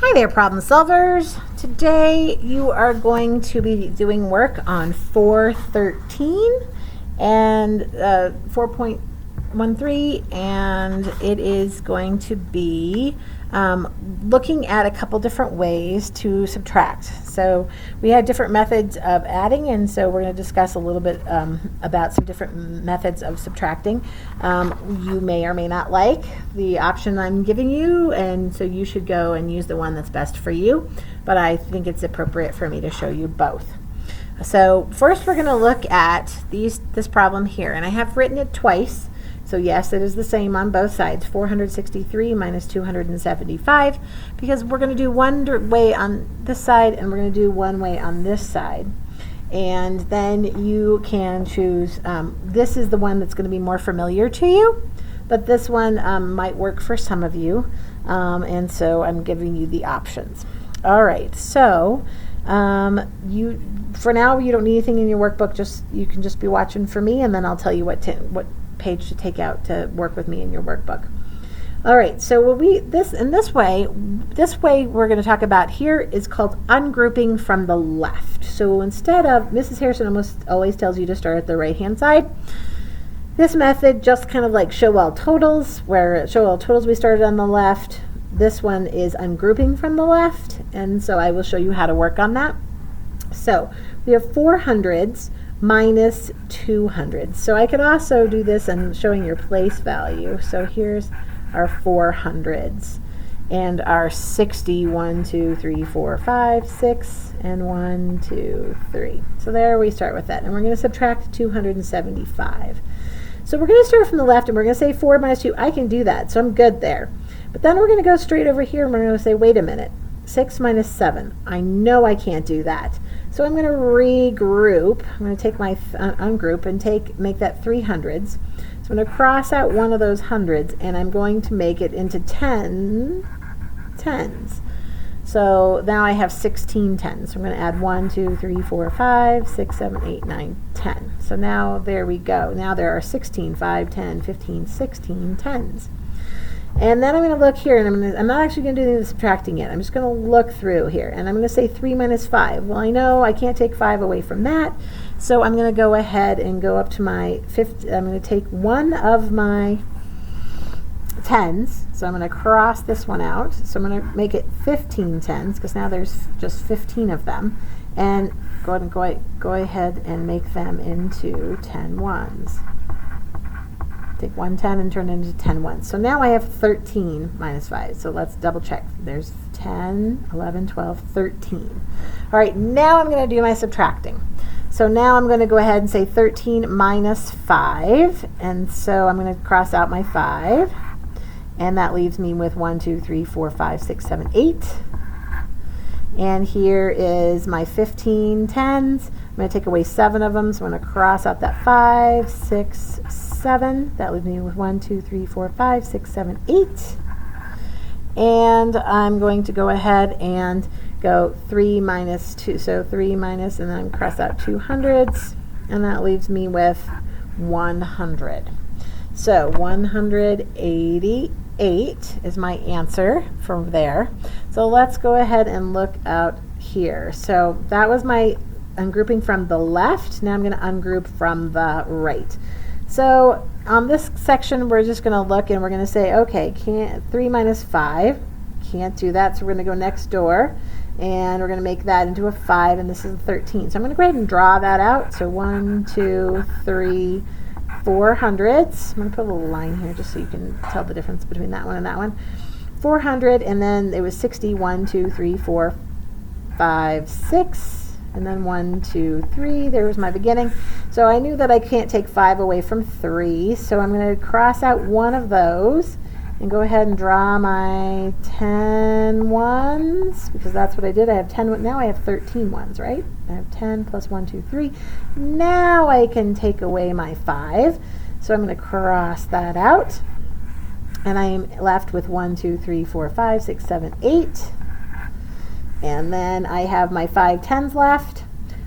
Hi there, problem solvers. Today you are going to be doing work on 413 and 4.13, and it is going to be looking at a couple different ways to subtract. So we had different methods of adding, and so we're going to discuss a little bit about some different methods of subtracting. You may or may not like the option I'm giving you, and so you should go and use the one that's best for you, but I think it's appropriate for me to show you both. So first we're going to look at this problem here, and I have written it twice. So yes, it is the same on both sides, 463 minus 275, because we're going to do one way on this side and we're going to do one way on this side. And then you can choose, this is the one that's going to be more familiar to you, but this one might work for some of you, and so I'm giving you the options. All right, so for now you don't need anything in your workbook, you can just be watching for me, and then I'll tell you what page to take out to work with me in your workbook. All right, so this way we're going to talk about here is called ungrouping from the left. So instead of, Mrs. Harrison almost always tells you to start at the right hand side. This method, just kind of like show all totals, where at show all totals we started on the left. This one is ungrouping from the left, and so I will show you how to work on that. So we have 400s minus 200. So I could also do this and showing your place value. So here's our 400s and our 60, 1, 2, 3, 4, 5, 6, and 1, 2, 3. So there we start with that. And we're going to subtract 275. So we're going to start from the left and we're going to say 4 minus 2. I can do that, so I'm good there. But then we're going to go straight over here and we're going to say, wait a minute, 6 minus 7. I know I can't do that. So I'm going to regroup. I'm going to take my ungroup and make that 300s. So I'm going to cross out one of those hundreds and I'm going to make it into 10 tens. So now I have 16 tens. So I'm going to add 1, 2, 3, 4, 5, 6, 7, 8, 9, 10. So now there we go. Now there are 16, 5, 10, 15, 16 tens. And then I'm going to look here, and I'm not actually going to do any of the subtracting yet. I'm just going to look through here, and I'm going to say 3 minus 5. Well, I know I can't take 5 away from that, so I'm going to go ahead and go up to my 50. I'm going to take one of my tens, so I'm going to cross this one out. So I'm going to make it 15 tens, because now there's just 15 of them, and go ahead and make them into 10 ones. Take 1 10 and turn it into 10 ones. So now I have 13 minus 5. So let's double check. There's 10, 11, 12, 13. All right, now I'm going to do my subtracting. So now I'm going to go ahead and say 13 minus 5. And so I'm going to cross out my 5. And that leaves me with 1, 2, 3, 4, 5, 6, 7, 8. And here is my 15 tens. I'm going to take away 7 of them, so I'm going to cross out that 5, 6, 7. That leaves me with 1, 2, 3, 4, 5, 6, 7, 8. And I'm going to go ahead and go 3 minus 2. So 3 minus, and then I'm cross out 2 hundreds, and that leaves me with 100. So 188 is my answer from there. So let's go ahead and look out here. So that was my ungrouping from the left. Now I'm going to ungroup from the right. So on this section, we're just going to look and we're going to say, okay, 3 minus 5, can't do that. So we're going to go next door and we're going to make that into a 5, and this is a 13. So I'm going to go ahead and draw that out. So 1, 2, 3, 4 hundreds. I'm going to put a little line here just so you can tell the difference between that one and that one. 400, and then it was 60, 1, 2, 3, 4, 5, 6. And then 1, 2, 3, there was my beginning. So I knew that I can't take 5 away from 3, so I'm going to cross out one of those and go ahead and draw my 10 ones, because that's what I did. I have 10, now I have 13 ones, right? I have 10 plus 1, 2, 3. Now I can take away my 5, so I'm going to cross that out. And I am left with 1, 2, 3, 4, 5, 6, 7, 8. And then I have my 5 tens left,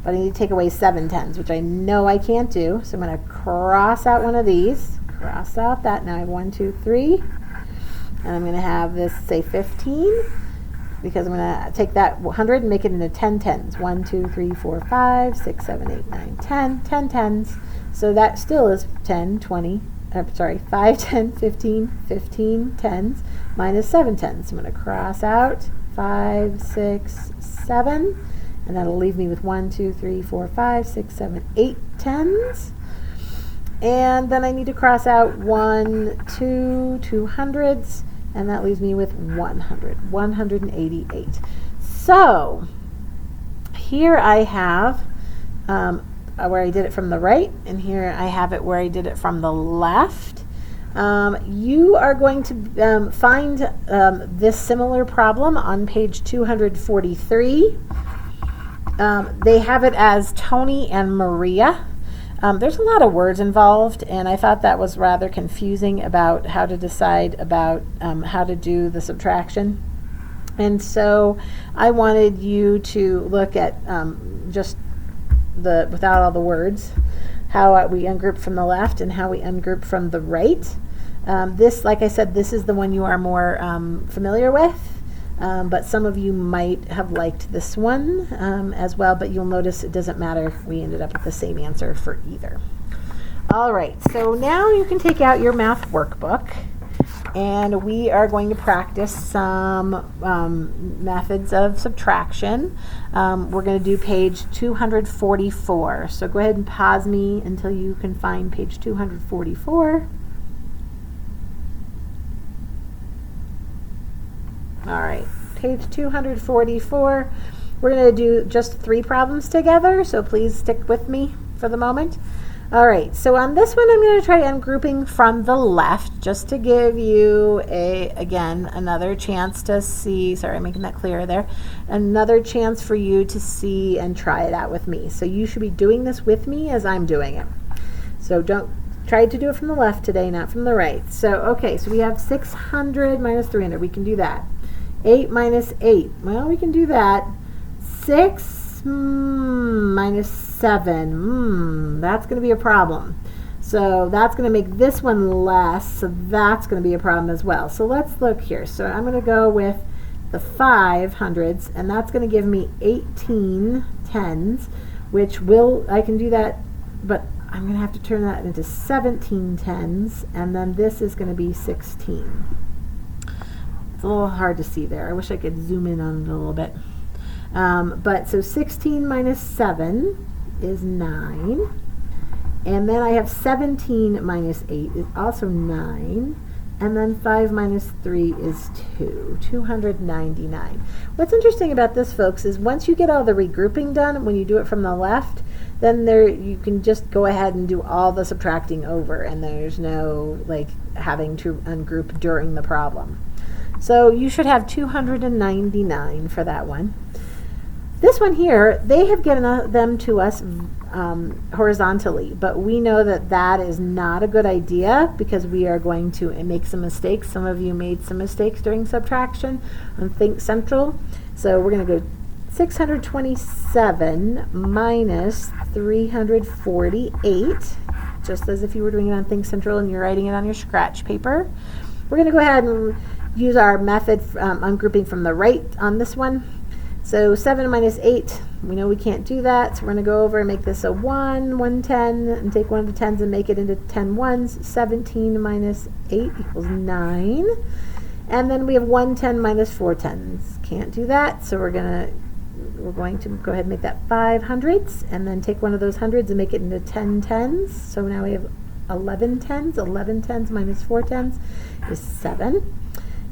but I need to take away 7 tens, which I know I can't do. So I'm going to cross out one of these, cross out that. Now I have 1, 2, 3. And I'm going to have this say 15. because I'm going to take that 100 and make it into 10 tens. 1, 2, 3, 4, 5, 6, 7, 8, 9, 10. 10 tens. So that still is 10, 20, 5, 10, 15, 15 tens minus 7 tens. So I'm going to cross out 5, 6, 7, and that'll leave me with 1, 2, 3, 4, 5, 6, 7, 8 tens. And then I need to cross out 1, 2 hundreds, and that leaves me with 100, 188. So here I have where I did it from the right, and here I have it where I did it from the left. You are going to find this similar problem on page 243. They have it as Tony and Maria. There's a lot of words involved, and I thought that was rather confusing about how to decide about how to do the subtraction. And so I wanted you to look at just without all the words, how we ungroup from the left and how we ungroup from the right. This, like I said, this is the one you are more familiar with. But some of you might have liked this one as well, but you'll notice it doesn't matter. We ended up with the same answer for either. All right, so now you can take out your math workbook, and we are going to practice some methods of subtraction. We're going to do page 244. So go ahead and pause me until you can find page 244. All right, page 244. We're going to do just 3 problems together, so please stick with me for the moment. All right, so on this one, I'm going to try ungrouping from the left, just to give you again, another chance to see. Sorry, I'm making that clearer there. Another chance for you to see and try it out with me. So you should be doing this with me as I'm doing it. So don't try to do it from the left today, not from the right. So, okay, so we have 600 minus 300. We can do that. 8 minus 8. Well, we can do that. 6 minus 7. That's going to be a problem. So that's going to make this one less. So that's going to be a problem as well. So let's look here. So I'm going to go with the 500s, and that's going to give me 18 tens, which I can do that, but I'm going to have to turn that into 17 tens, and then this is going to be 16. It's a little hard to see there. I wish I could zoom in on it a little bit. But so 16 minus 7 is 9. And then I have 17 minus 8 is also 9. And then 5 minus 3 is 2. 299. What's interesting about this, folks, is once you get all the regrouping done, when you do it from the left, then you can just go ahead and do all the subtracting over, and there's no having to ungroup during the problem. So you should have 299 for that one. This one here, they have given them to us horizontally, but we know that that is not a good idea because we are going to make some mistakes. Some of you made some mistakes during subtraction on Think Central. So we're going to go 627 minus 348, just as if you were doing it on Think Central and you're writing it on your scratch paper. We're going to go ahead and use our method ungrouping from the right on this one. So 7 minus 8, we know we can't do that, so we're going to go over and make this a 1, 110, and take one of the tens and make it into 10 ones. 17 minus 8 equals 9. And then we have 110 minus 4 tens. Can't do that, so we're going to go ahead and make that 5 hundredths, and then take one of those hundreds and make it into 10 tens. So now we have 11 tens. 11 tens minus 4 tens is 7.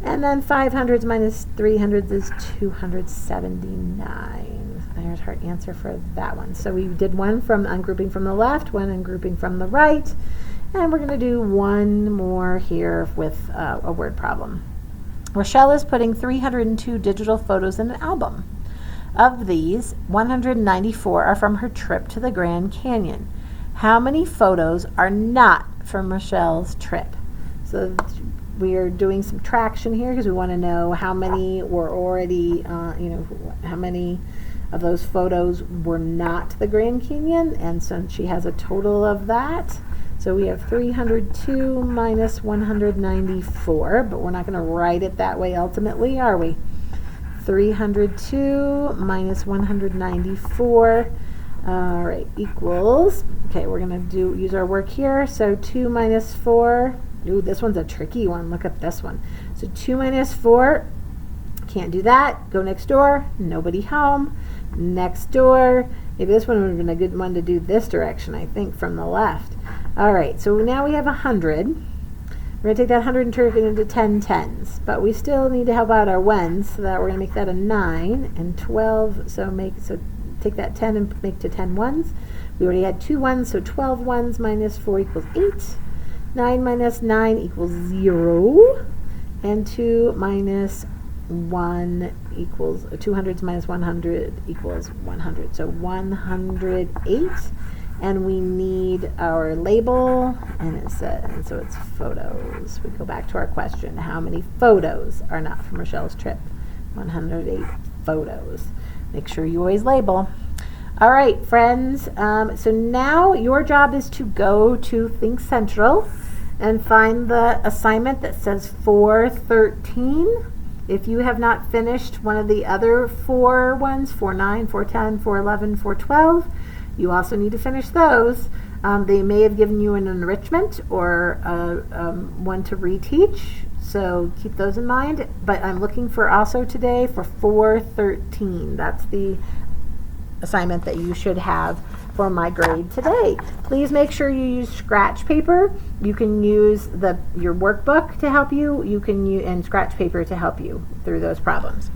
And then 5 hundredths minus 3 hundredths is 279. There's our answer for that one. So we did one from ungrouping from the left, one ungrouping from the right, and we're going to do one more here with a word problem. Rochelle is putting 302 digital photos in an album. Of these, 194 are from her trip to the Grand Canyon. How many photos are not from Rochelle's trip? So we are doing subtraction here because we want to know how many were already, how many of those photos were not the Grand Canyon, and since she has a total of that, so we have 302 minus 194, but we're not going to write it that way ultimately, are we? 302 minus 194. All right, equals, okay, we're going to use our work here. So 2 minus 4. Ooh, this one's a tricky one. Look at this one. So 2 minus 4. Can't do that. Go next door. Nobody home. Next door. Maybe this one would have been a good one to do this direction, I think, from the left. All right, so now we have 100. We're going to take that 100 and turn it into 10 tens. But we still need to help out our ones, so that we're going to make that a 9 and 12. So take that 10 and make to 10 ones. We already had 2 ones, so 12 ones minus 4 equals 8. 9 minus 9 equals 0. And 2 minus 1 equals 200 minus 100 equals 100. So 108, and we need our label, and so it's photos. We go back to our question: how many photos are not from Rochelle's trip? 108 photos. Make sure you always label. All right, friends. So now your job is to go to Think Central and find the assignment that says 413. If you have not finished one of the other 4 ones, 4:9, 4:10, 4:11, 4:12, you also need to finish those. They may have given you an enrichment or one to reteach, so keep those in mind. But I'm looking for also today for 413. That's the assignment that you should have for my grade today. Please make sure you use scratch paper. You can use your workbook to help you. You can use and scratch paper to help you through those problems.